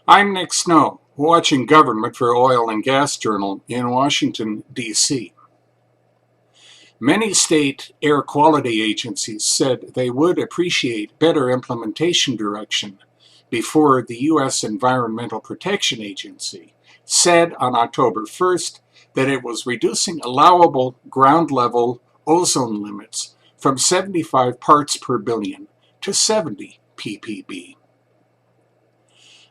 I'm Nick Snow, watching Government for Oil and Gas Journal in Washington, D.C. Many state air quality agencies said they would appreciate better implementation direction before the U.S. Environmental Protection Agency said on October 1st that it was reducing allowable ground level ozone limits from 75 parts per billion to 70 ppb.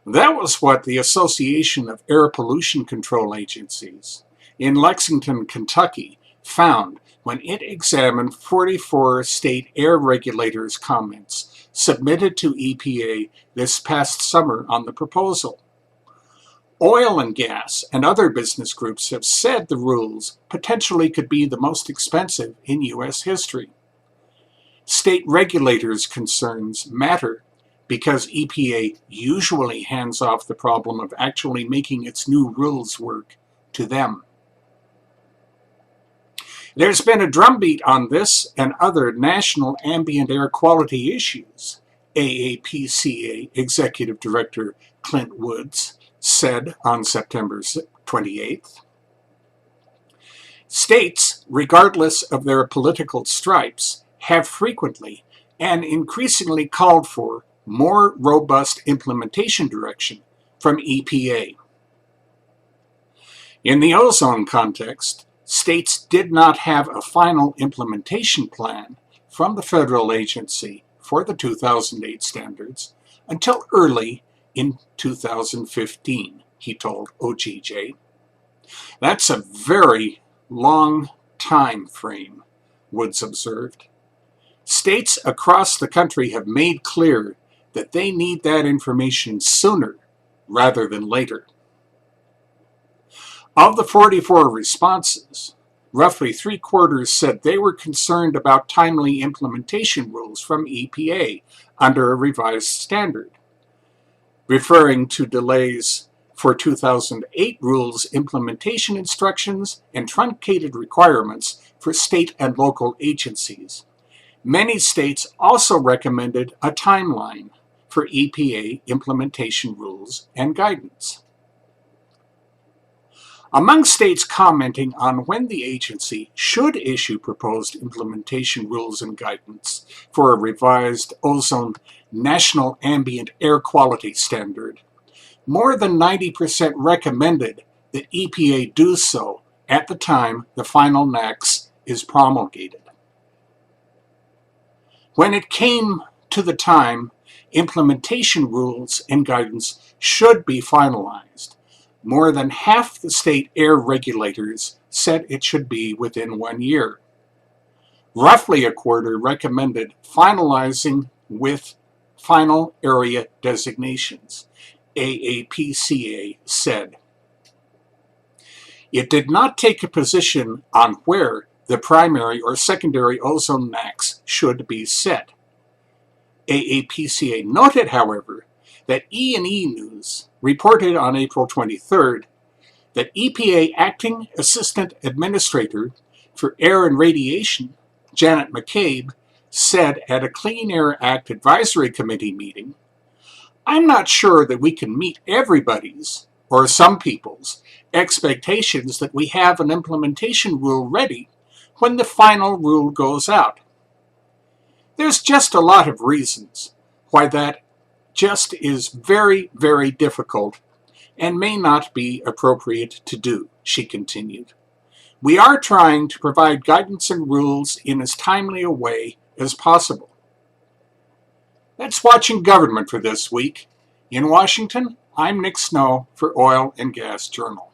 That was what the Association of Air Pollution Control Agencies in Lexington, Kentucky found when it examined 44 state air regulators' comments submitted to EPA this past summer on the proposal. Oil and gas and other business groups have said the rules potentially could be the most expensive in U.S. history. State regulators' concerns matter because EPA usually hands off the problem of actually making its new rules work to them. There's been a drumbeat on this and other national ambient air quality issues, AAPCA Executive Director Clint Woods said on September 28th. States, regardless of their political stripes, have frequently and increasingly called for more robust implementation direction from EPA. In the ozone context, states did not have a final implementation plan from the federal agency for the 2008 standards until early in 2015, he told OGJ. That's a very long time frame, Woods observed. States across the country have made clear that they need that information sooner rather than later. Of the 44 responses, roughly three-quarters said they were concerned about timely implementation rules from EPA under a revised standard, referring to delays for 2008 rules implementation instructions and truncated requirements for state and local agencies. Many states also recommended a timeline for EPA implementation rules and guidance. Among states commenting on when the agency should issue proposed implementation rules and guidance for a revised ozone national ambient air quality standard, more than 90% recommended that EPA do so at the time the final NAAQS is promulgated. When it came to the time implementation rules and guidance should be finalized, more than half the state air regulators said it should be within 1 year. Roughly a quarter recommended finalizing with final area designations, AAPCA said. It did not take a position on where the primary or secondary ozone NAAQS should be set. AAPCA noted, however, that E&E News reported on April 23rd that EPA Acting Assistant Administrator for Air and Radiation, Janet McCabe, said at a Clean Air Act Advisory Committee meeting, "I'm not sure that we can meet everybody's, or some people's, expectations that we have an implementation rule ready when the final rule goes out. There's just a lot of reasons why that just is very, very difficult and may not be appropriate to do," she continued. "We are trying to provide guidance and rules in as timely a way as possible." That's Watching Government for this week. In Washington, I'm Nick Snow for Oil and Gas Journal.